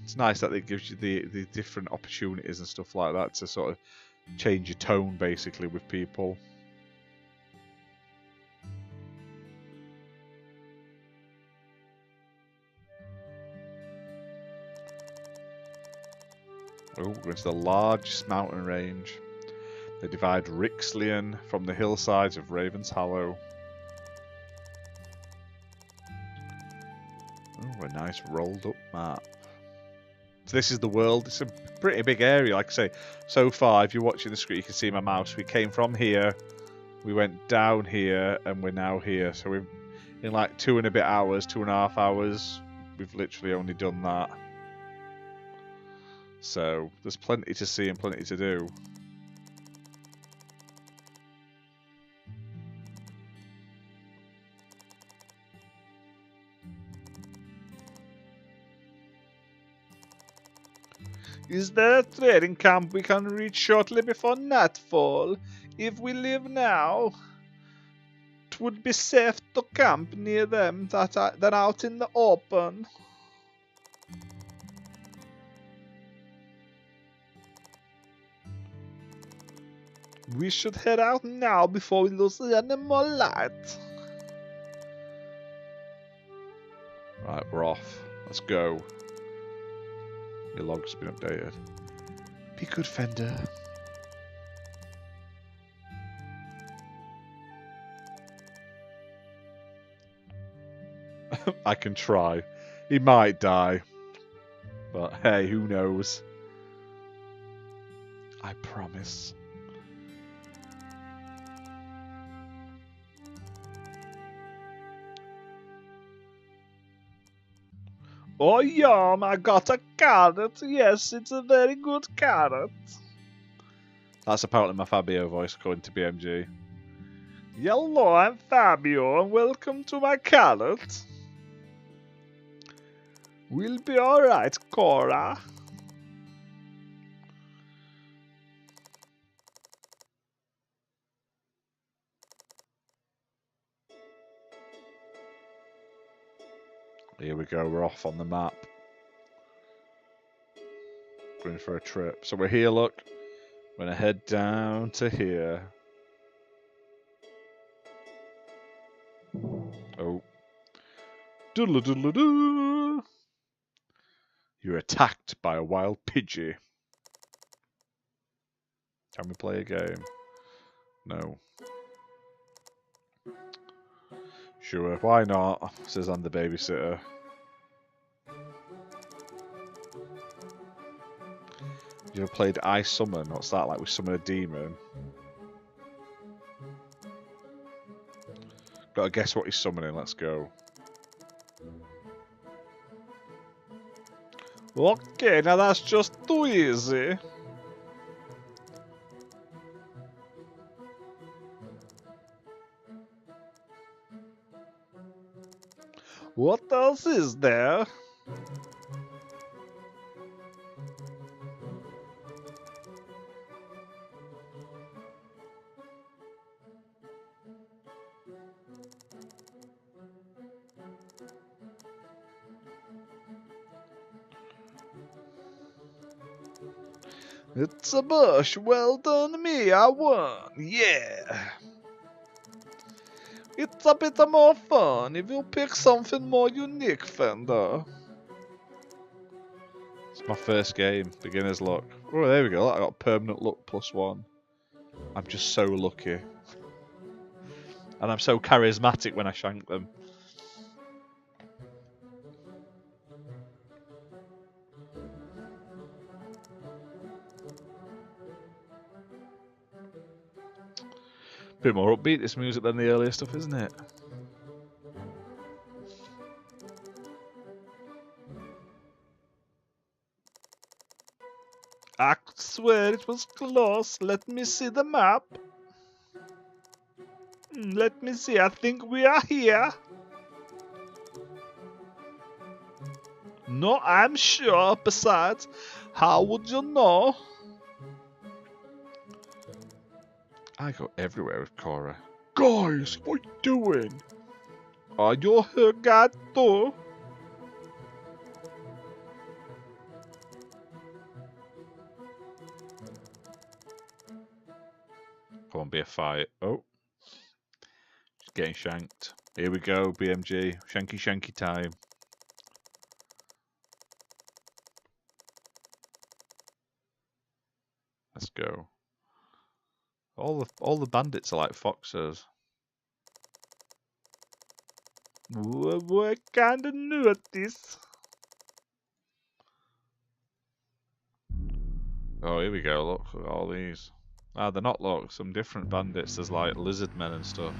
It's nice that it gives you the different opportunities and stuff like that to sort of change your tone basically with people. Oh, we're going to the largest mountain range. They divide Rixlian from the hillsides of Raven's Hollow. Oh, a nice rolled up map. So this is the world. It's a pretty big area, like I say. So far, if you're watching the screen, you can see my mouse. We came from here, we went down here, and we're now here. So we've, in like 2.5 hours, we've literally only done that. So there's plenty to see and plenty to do. Is there a trading camp we can reach shortly before nightfall? If we leave now, it would be safe to camp near them than out in the open. We should head out now before we lose any more light. Right, we're off. Let's go. Your log's been updated. Be good, Fender. I can try. He might die. But hey, who knows? I promise. Oh yum, I got a carrot. Yes, it's a very good carrot. That's apparently my Fabio voice according to BMG. Hello, I'm Fabio and welcome to my carrot. We'll be alright, Cora. Here we go, we're off on the map. Going for a trip. So we're here, look. We're going to head down to here. Oh. Doodle doodle doo. You're attacked by a wild Pidgey. Can we play a game? No. Sure, why not? Says I'm the babysitter. You ever played I Summon? What's that like? We summon a demon. Gotta guess what he's summoning. Let's go. Okay, now that's just too easy. What else is there? It's a bush. Well done me. I won. Yeah. It's a bit more fun if you pick something more unique, Fender. It's my first game. Beginner's luck. Oh, there we go. I got permanent luck +1. I'm just so lucky. And I'm so charismatic when I shank them. Bit more upbeat, this music, than the earlier stuff, isn't it? I swear it was close. Let me see the map. Let me see. I think we are here. No, I'm sure. Besides, how would you know? I go everywhere with Cora. Guys, what are you doing? Are you her guy too? Come on, be a fight. Oh. Just getting shanked. Here we go, BMG. Shanky shanky time. Let's go. All the bandits are like foxes. We're kinda new at this. Oh, here we go. Look at all these. Ah, they're not look. Some different bandits. There's like lizard men and stuff.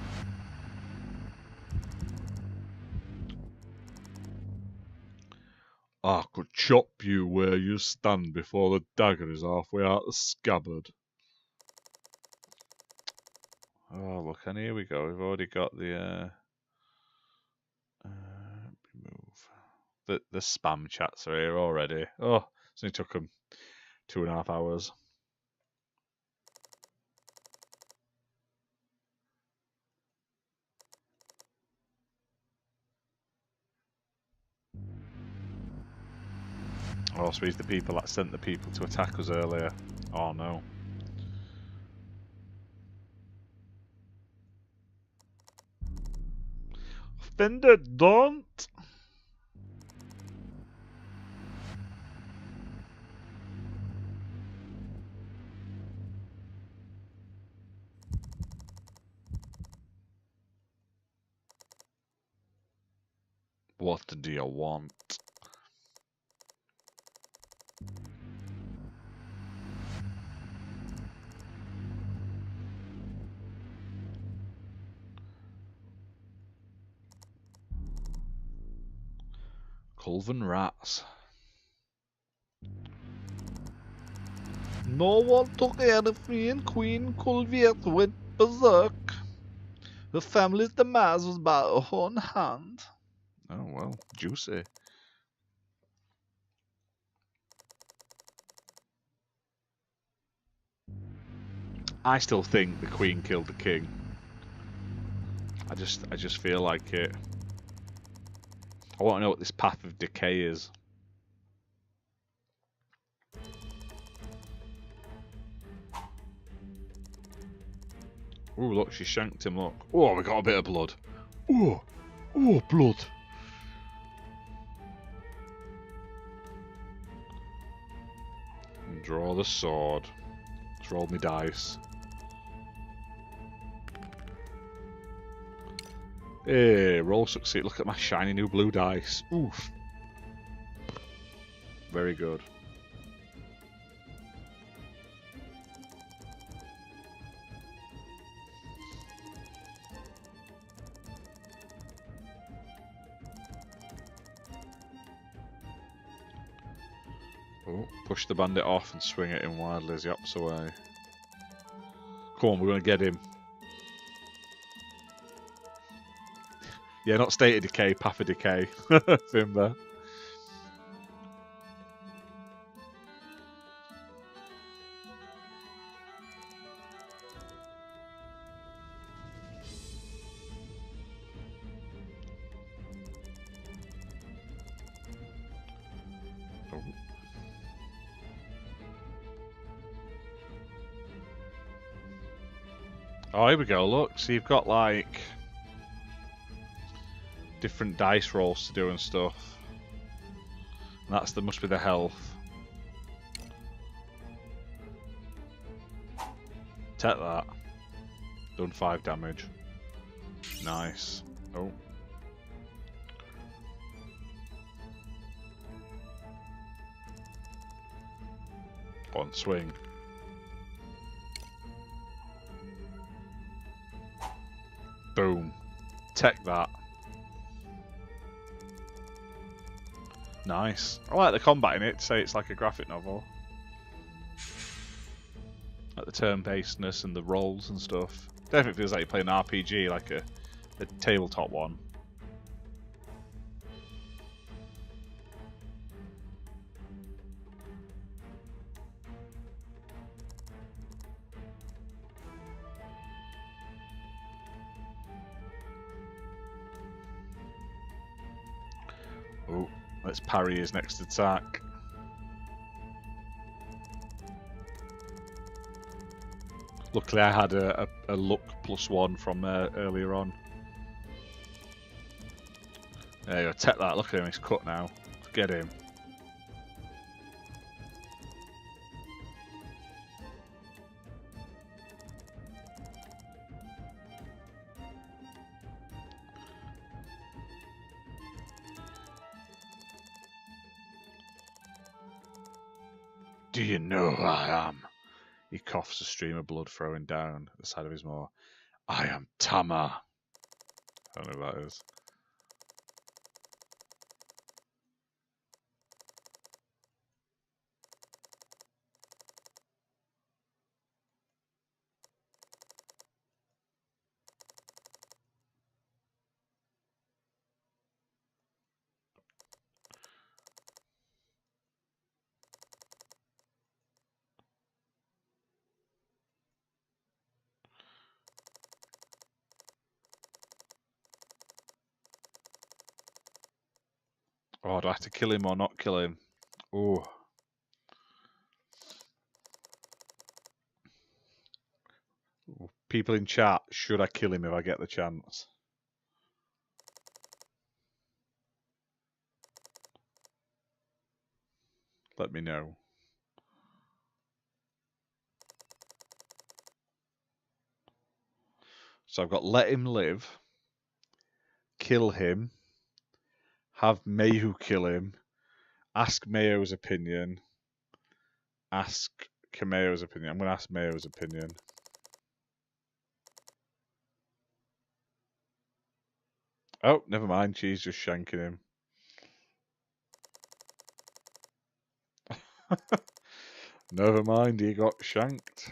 I could chop you where you stand before the dagger is halfway out the scabbard. Oh, look, and here we go. We've already got the move. The spam chats are here already. Oh, it's only took them 2.5 hours. Oh, so he's the people that sent the people to attack us earlier. Oh no. Fender, don't! What do you want? Culven rats. No one took anything and Queen Culviet went berserk. The family's demise was by her own hand. Oh well, juicy. I still think the Queen killed the King. I just feel like it. I want to know what this path of decay is. Ooh, look, she shanked him, look. Oh, we got a bit of blood. Oh, oh, blood. And draw the sword. Let's roll me dice. Hey, roll succeed. Look at my shiny new blue dice. Oof. Very good. Oh, push the bandit off and swing it in wildly as he hops away. Come on, we're going to get him. Yeah, not state of decay, path of decay. Fimber. Oh, here we go, look. So you've got, like, different dice rolls to do and stuff. And that must be the health. Take that. Done 5 damage. Nice. Oh. Go on, swing. Boom. Take that. Nice. I like the combat in it, to say it's like a graphic novel. Like the turn-basedness and the rolls and stuff. Definitely feels like you're playing an RPG, like a tabletop one. Oh, let's parry his next attack. Luckily I had a luck +1 from earlier on. There you go, take that, look at him, he's cut now. Get him. Do you know who I am? He coughs, a stream of blood flowing down the side of his maw. I am Tama. I don't know who that is. Oh, do I have to kill him or not kill him? Oh. People in chat, should I kill him if I get the chance? Let me know. So I've got let him live, kill him, have Mayu kill him, ask Mayo's opinion, ask Kameo's opinion. I'm going to ask Mayo's opinion. Oh, never mind. She's just shanking him. Never mind, he got shanked.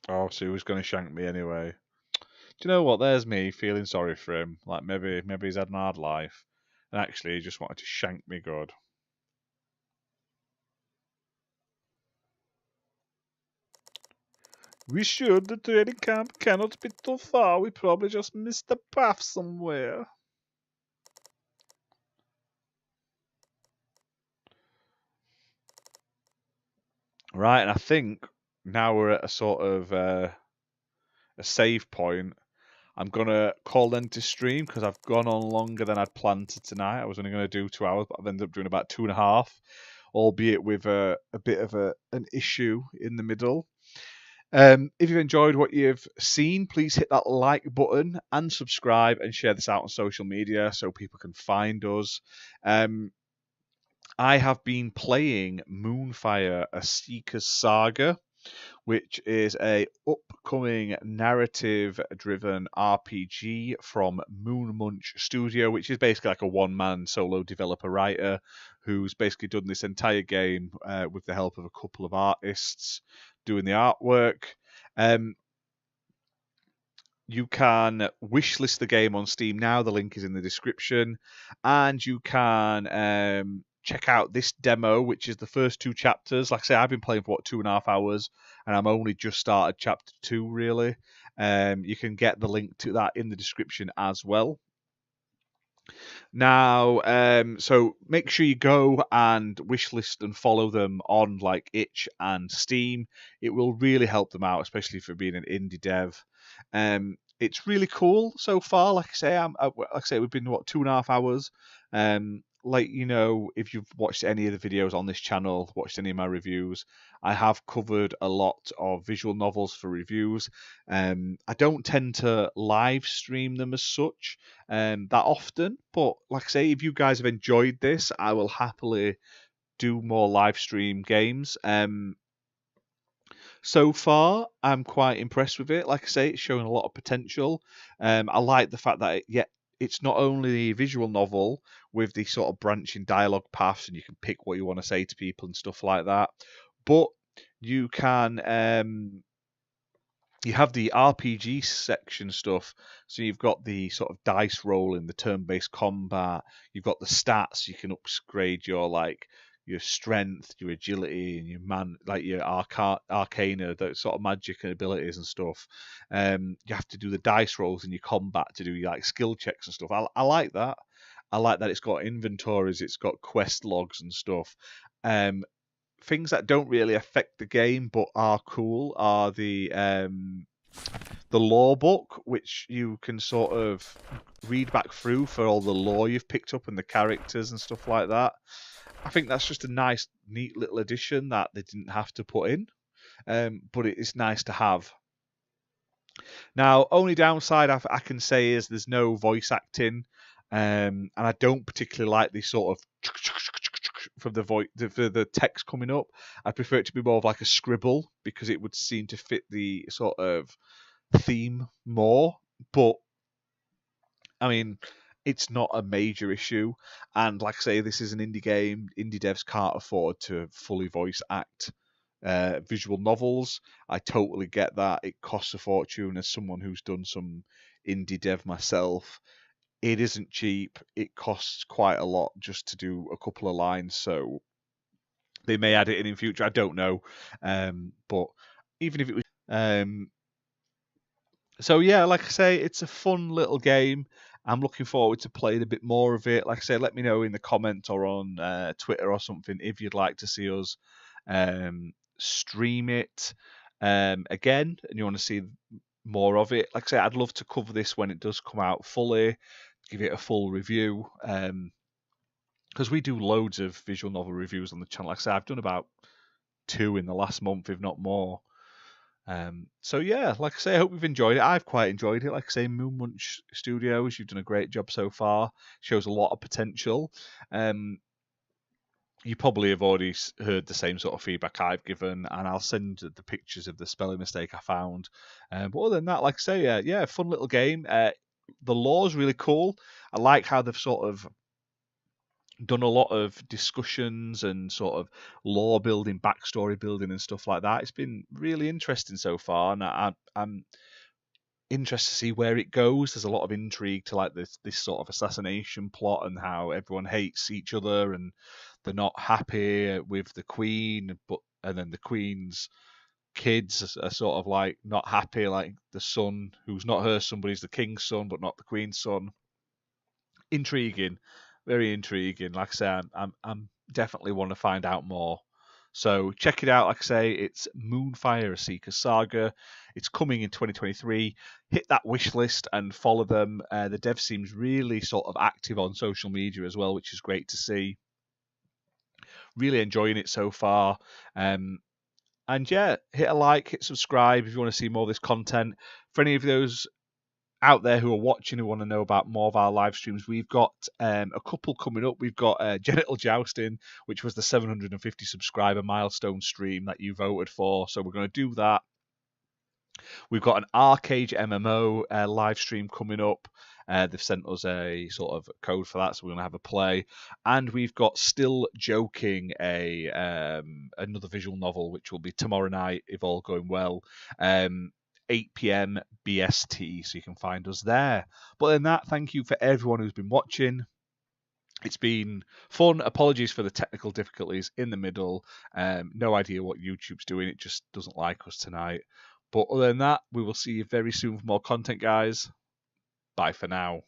Oh, so he was going to shank me anyway. Do you know what? There's me feeling sorry for him. Like maybe he's had an hard life, and actually he just wanted to shank me good. We should. The training camp cannot be too far. We probably just missed the path somewhere. Right, and I think now we're at a sort of a save point. I'm going to call them to stream because I've gone on longer than I'd planned to tonight. I was only going to do 2 hours, but I've ended up doing about 2.5, albeit with a bit of an issue in the middle. If you've enjoyed what you've seen, please hit that like button and subscribe and share this out on social media so people can find us. I have been playing MoonFire, a Seeker's Saga, which is a upcoming narrative-driven RPG from Moonmunch Studio, which is basically like a one-man solo developer-writer who's basically done this entire game with the help of a couple of artists doing the artwork. You can wishlist the game on Steam now. The link is in the description. And you can check out this demo, which is the first 2 chapters. Like I say, I've been playing for, 2.5 hours, and I'm only just started chapter 2, really. You can get the link to that in the description as well. Now, so make sure you go and wishlist and follow them on like Itch and Steam. It will really help them out, especially for being an indie dev. It's really cool so far. Like I say, we've been 2.5 hours. Like, you know, if you've watched any of the videos on this channel, watched any of my reviews, I have covered a lot of visual novels for reviews. I don't tend to live stream them as such that often, but like I say, if you guys have enjoyed this, I will happily do more live stream games. So far, I'm quite impressed with it. Like I say, it's showing a lot of potential. I like the fact that it's not only a visual novel with the sort of branching dialogue paths, and you can pick what you want to say to people and stuff like that, but you can you have the RPG section stuff. So you've got the sort of dice rolling, the turn-based combat. You've got the stats. You can upgrade your strength, your agility, and your arcana, those sort of magic and abilities and stuff. You have to do the dice rolls in your combat to do your skill checks and stuff. I like that. I like that it's got inventories, it's got quest logs and stuff. Things that don't really affect the game but are cool are the lore book, which you can sort of read back through for all the lore you've picked up and the characters and stuff like that. I think that's just a nice, neat little addition that they didn't have to put in, but it is nice to have. Now, only downside I can say is there's no voice acting, and I don't particularly like the sort of from the text coming up. I prefer it to be more of like a scribble because it would seem to fit the sort of theme more. But I mean, it's not a major issue, and like I say, this is an indie game. Indie devs can't afford to fully voice act visual novels. I totally get that. It costs a fortune. As someone who's done some indie dev myself, it isn't cheap. It costs quite a lot just to do a couple of lines. So they may add it in future. I don't know. But even if it was, so yeah, like I say, it's a fun little game. I'm looking forward to playing a bit more of it. Like I say, let me know in the comments or on Twitter or something if you'd like to see us stream it again, and you want to see more of it. Like I say, I'd love to cover this when it does come out fully, give it a full review, because we do loads of visual novel reviews on the channel. Like I say, I've done about 2 in the last month, if not more. So yeah, like I say, I hope you've enjoyed it. I've quite enjoyed it. Like I say, Moonmunch Studios, you've done a great job so far. Shows a lot of potential. You probably have already heard the same sort of feedback I've given, and I'll send the pictures of the spelling mistake I found. But other than that, like I say, yeah, fun little game. The lore's really cool. I like how they've sort of done a lot of discussions and sort of lore building, backstory building, and stuff like that. It's been really interesting so far, and I'm interested to see where it goes. There's a lot of intrigue to like this sort of assassination plot and how everyone hates each other and they're not happy with the queen, and then the queen's kids are sort of like not happy, like the son who's not her son but he's the king's son but not the queen's son. Intriguing, very intriguing. Like I say, I'm definitely want to find out more. So check it out. Like I say, it's MoonFire, a Seeker Saga. It's coming in 2023. Hit that wish list and follow them. The dev seems really sort of active on social media as well, which is great to see. Really enjoying it so far. And yeah, hit a like, hit subscribe if you want to see more of this content. For any of those out there who are watching who want to know about more of our live streams, we've got a couple coming up. We've got Genital Jousting, which was the 750 subscriber milestone stream that you voted for. So we're going to do that. We've got an Arcade MMO live stream coming up. They've sent us a sort of code for that, so we're going to have a play. And we've got Still Joking, another visual novel, which will be tomorrow night, if all going well. 8 p.m. BST, so you can find us there. But other than that, thank you for everyone who's been watching. It's been fun. Apologies for the technical difficulties in the middle. No idea what YouTube's doing. It just doesn't like us tonight. But other than that, we will see you very soon for more content, guys. Bye for now.